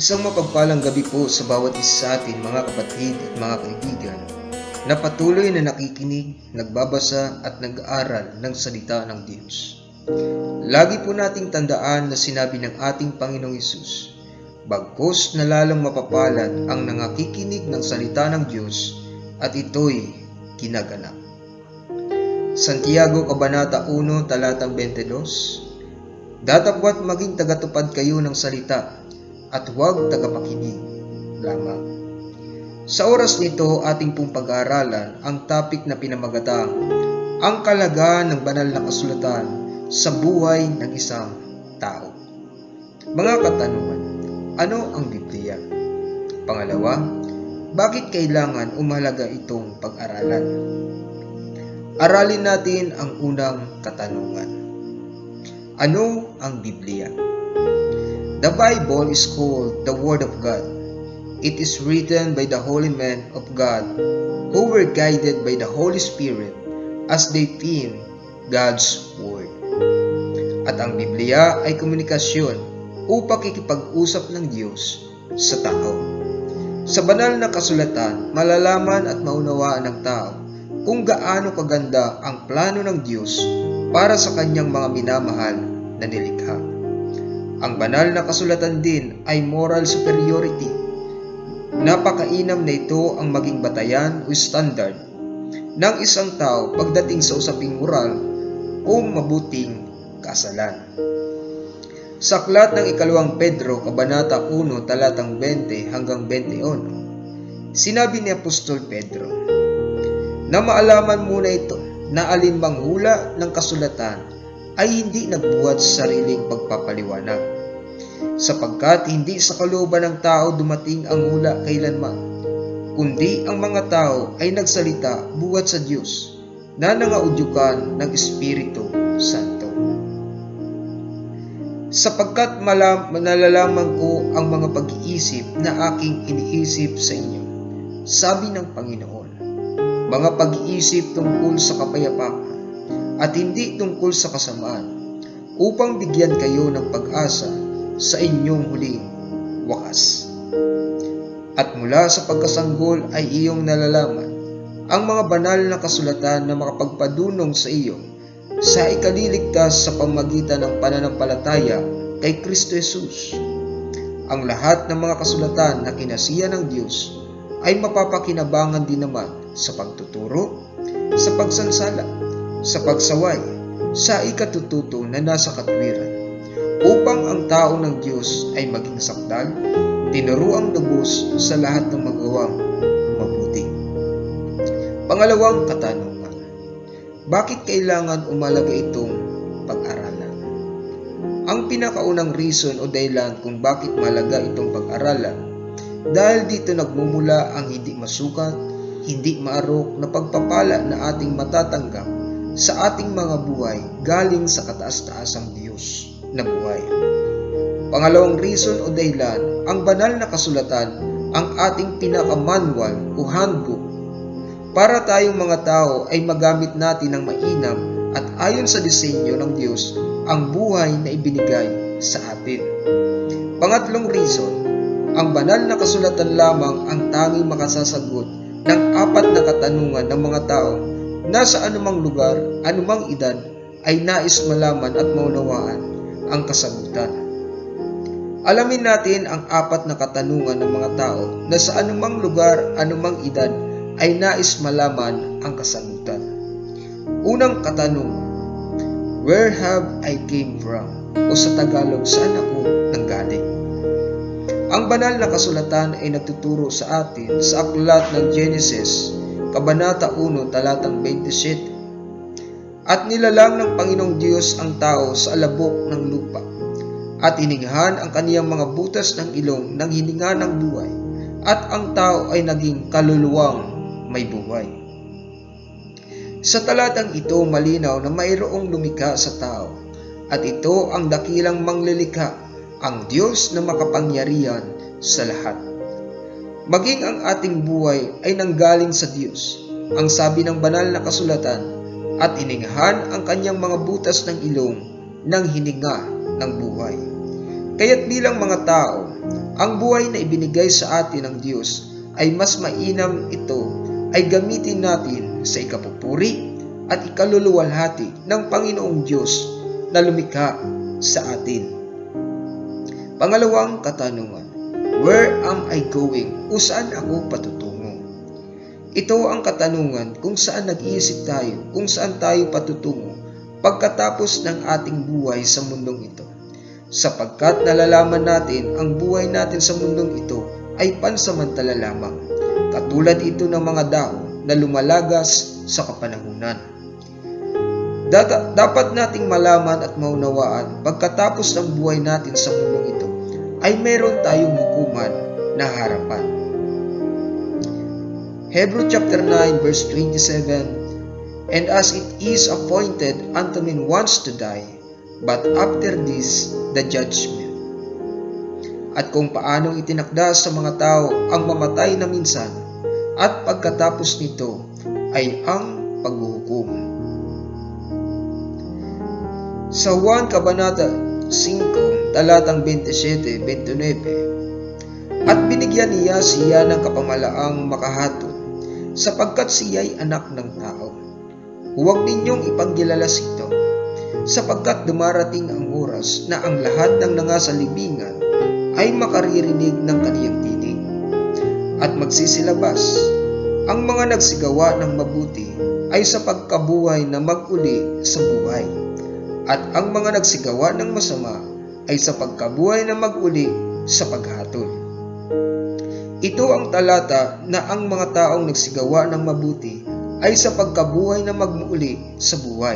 Isang mapagpalang gabi po sa bawat isa sa atin, mga kapatid at mga kaibigan, na patuloy na nakikinig, nagbabasa at nag-aaral ng salita ng Diyos. Lagi po nating tandaan na sinabi ng ating Panginoong Hesus, bagkus na lalong mapapalad ang nangakikinig ng salita ng Diyos at ito'y ginaganap. Santiago Kabanata 1, talatang 22, datapwat maging tagatupad kayo ng salita at huwag tagapakinig lamang. Sa oras nito, ating pong pag-aaralan ang topic na pinamagatang ang kalagahan ng banal na kasulatan sa buhay ng isang tao. Mga katanungan, ano ang Biblia? Pangalawa, bakit kailangan umahalaga itong pag-aralan? Aralin natin ang unang katanungan. Ano ang Biblia? The Bible is called the Word of God. It is written by the holy men of God who were guided by the Holy Spirit as they penned God's Word. At ang Biblia ay komunikasyon upang ikipag-usap ng Diyos sa tao. Sa banal na kasulatan, malalaman at maunawaan ng tao kung gaano kaganda ang plano ng Diyos para sa kanyang mga minamahal na nilikha. Ang banal na kasulatan din ay moral superiority. Napakainam na ito ang maging batayan o standard ng isang tao pagdating sa usaping moral o mabuting kasalan. Sa aklat ng ikalawang Pedro, Kabanata 1, talatang 20 hanggang 21, sinabi ni Apostol Pedro, na maalaman muna ito na alinmang hula ng kasulatan ay hindi nagbuhat sa sariling pagpapaliwanag, sapagkat hindi sa kalooban ng tao dumating ang hula kailanman, kundi ang mga tao ay nagsalita buhat sa Diyos na nangaudyukan ng Espiritu Santo. Sapagkat nalalaman ko ang mga pag-iisip na aking iniisip sa inyo, sabi ng Panginoon, mga pag-iisip tungkol sa kapayapaan at hindi tungkol sa kasamaan, upang bigyan kayo ng pag-asa sa inyong huling wakas. At mula sa pagkasanggol ay iyong nalalaman ang mga banal na kasulatan na makapagpadunong sa iyo sa ikaliligtas sa pamagitan ng pananampalataya kay Kristo Jesus. Ang lahat ng mga kasulatan na kinasiya ng Diyos ay mapapakinabangan din naman sa pagtuturo, sa pagsansala, sa pagsaway, sa ikatututo na nasa katwiran, upang ang tao ng Diyos ay maging sakdal, tinuruang lubos sa lahat ng magawang mabuti. Pangalawang katanungan, bakit kailangan umalaga itong pag-aralan? Ang pinakaunang reason o dahilan kung bakit mahalaga itong pag-aralan, dahil dito nagmumula ang hindi masukat, hindi maarok na pagpapala na ating matatanggap sa ating mga buhay galing sa kataas-taasang Diyos na buhay. Pangalawang reason o dahilan, ang banal na kasulatan ang ating pinaka-manual o handbook para tayong mga tao ay magamit natin ng mainam at ayon sa disenyo ng Diyos ang buhay na ibinigay sa atin. Pangatlong reason, ang banal na kasulatan lamang ang tanging makasasagot ng apat na katanungan ng mga tao na sa anumang lugar, anumang edad ay nais malaman at maunawaan ang kasagutan. Alamin natin ang apat na katanungan ng mga tao na sa anumang lugar, anumang edad ay nais malaman ang kasagutan. Unang katanungan, where have I came from? O sa Tagalog, saan ako nanggaling? Ang banal na kasulatan ay nagtuturo sa atin sa aklat ng Genesis, Kabanata 1, talatang 27. At nilalang ng Panginoong Diyos ang tao sa alabok ng lupa, at ininghan ang kaniyang mga butas ng ilong ng hininga ng buhay, at ang tao ay naging kaluluwang may buhay. Sa talatang ito, malinaw na mayroong lumikha sa tao, at ito ang dakilang manglilikha, ang Diyos na makapangyarihan sa lahat. Maging ang ating buhay ay nanggaling sa Diyos, ang sabi ng banal na kasulatan, at ininghan ang kanyang mga butas ng ilong ng hininga ng buhay. Kaya't bilang mga tao, ang buhay na ibinigay sa atin ng Diyos ay mas mainam ito ay gamitin natin sa ikapupuri at ikaluluwalhati ng Panginoong Diyos na lumikha sa atin. Pangalawang katanungan, where am I going? O saan ako patutungo? Ito ang katanungan kung saan nag-iisip tayo, kung saan tayo patutungo pagkatapos ng ating buhay sa mundong ito. Sapagkat nalalaman natin ang buhay natin sa mundong ito ay pansamantala lamang. Katulad ito ng mga dahon na lumalagas sa kapanahunan. Dapat nating malaman at maunawaan pagkatapos ng buhay natin sa mundong ito ay meron tayong hukuman na harapan. Hebrews chapter 9 verse 27, and as it is appointed unto men once to die, but after this the judgment. At kung paanong itinakda sa mga tao ang mamatay na minsan, at pagkatapos nito ay ang paghuhukom. Sa Juan Kabanata 5, talatang 27-29, at binigyan niya siya ng kapamalaang makahatol, sapagkat siya'y anak ng tao. Huwag ninyong ipanggilala ito, sapagkat dumarating ang oras na ang lahat ng nangasalibingan ay makaririnig ng kaniyang tinig, at magsisilabas. Ang mga nagsigawa ng mabuti ay sa pagkabuhay na mag-uli sa buhay, at ang mga nagsigawa ng masama ay sa pagkabuhay na mag-uli sa paghatol. Ito ang talata na ang mga taong nagsigawa ng mabuti ay sa pagkabuhay na mag-uli sa buhay,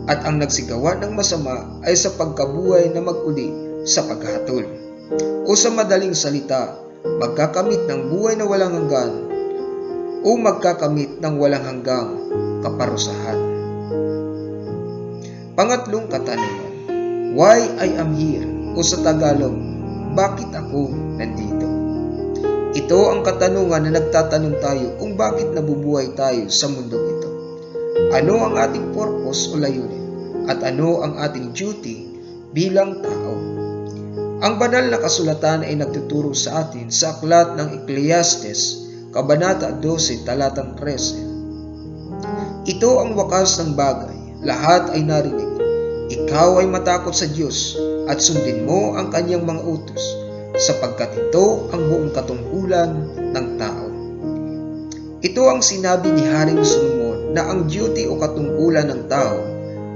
at ang nagsigawa ng masama ay sa pagkabuhay na mag-uli sa paghatol. O sa madaling salita, magkakamit ng buhay na walang hanggan o magkakamit ng walang hanggang kaparusahan. Pangatlong katanungan, why I am here? O sa Tagalog, bakit ako nandito? Ito ang katanungan na nagtatanong tayo kung bakit nabubuhay tayo sa mundong ito. Ano ang ating purpose o layunin? At ano ang ating duty bilang tao? Ang banal na kasulatan ay nagtuturo sa atin sa aklat ng Ecclesiastes, Kabanata 12, talatang 13. Ito ang wakas ng bagay, lahat ay narinig. Ikaw ay matakot sa Diyos at sundin mo ang kanyang mga utos, sapagkat ito ang buong katungkulan ng tao. Ito ang sinabi ni Haring Solomon na ang duty o katungkulan ng tao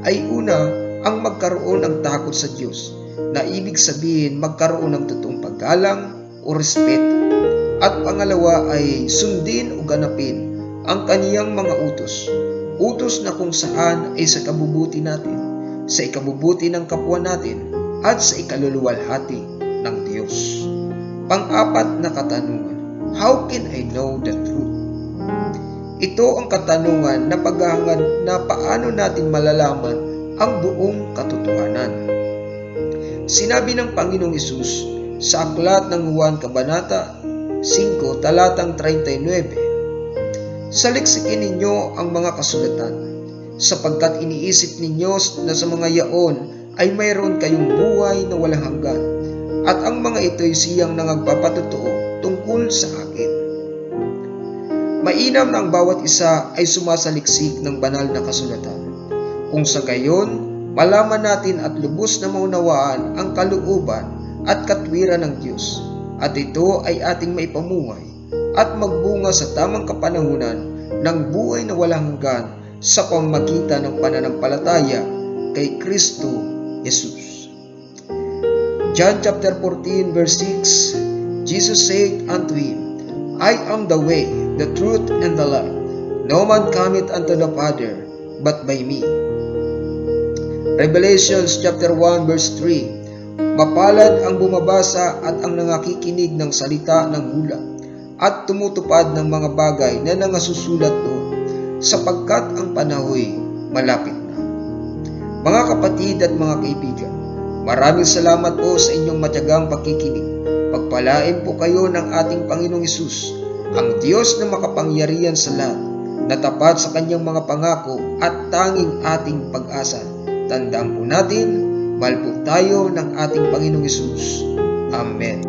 ay una ang magkaroon ng takot sa Diyos, na ibig sabihin magkaroon ng totoong paggalang o respeto. At pangalawa ay sundin o ganapin ang kaniyang mga utos. Utos na kung saan ay sa kabubuti natin, sa ikabubuti ng kapwa natin, at sa ikaluluwalhati ng Diyos. Pang-apat na katanungan, how can I know the truth? Ito ang katanungan na paghahangad na paano natin malalaman ang buong katotohanan. Sinabi ng Panginoong Hesus sa aklat ng Juan Kabanata 5, talatang 39, saliksikin ninyo ang mga kasulatan, sapagkat iniisip ninyo na sa mga yaon ay mayroon kayong buhay na walang hanggan, at ang mga ito'y siyang nangagpapatotoo tungkol sa akin. Mainam na ang bawat isa ay sumasaliksik ng banal na kasulatan, kung sa gayon malaman natin at lubos na maunawaan ang kalooban at katwiran ng Diyos, at ito ay ating maipamuhay at magbunga sa tamang kapanahunan ng buhay na walang hanggan sa pamamagitan ng pananampalataya kay Kristo Jesus. John chapter 14 verse 6, Jesus said unto him, I am the way, the truth, and the life. No man cometh unto the Father but by me. Revelation chapter 1 verse 3, mapalad ang bumabasa at ang nangakikinig ng salita ng hula at tumutupad ng mga bagay na nangasusulat doon, sapagkat ang panahoy malapit na. Mga kapatid at mga kaibigan, maraming salamat po sa inyong matyagang pakikinig. Pagpalain po kayo ng ating Panginoong Hesus, ang Diyos na makapangyarihan sa lahat, na tapat sa kanyang mga pangako at tanging ating pag-asa. Tandaan po natin, mahal po tayo ng ating Panginoong Hesus. Amen.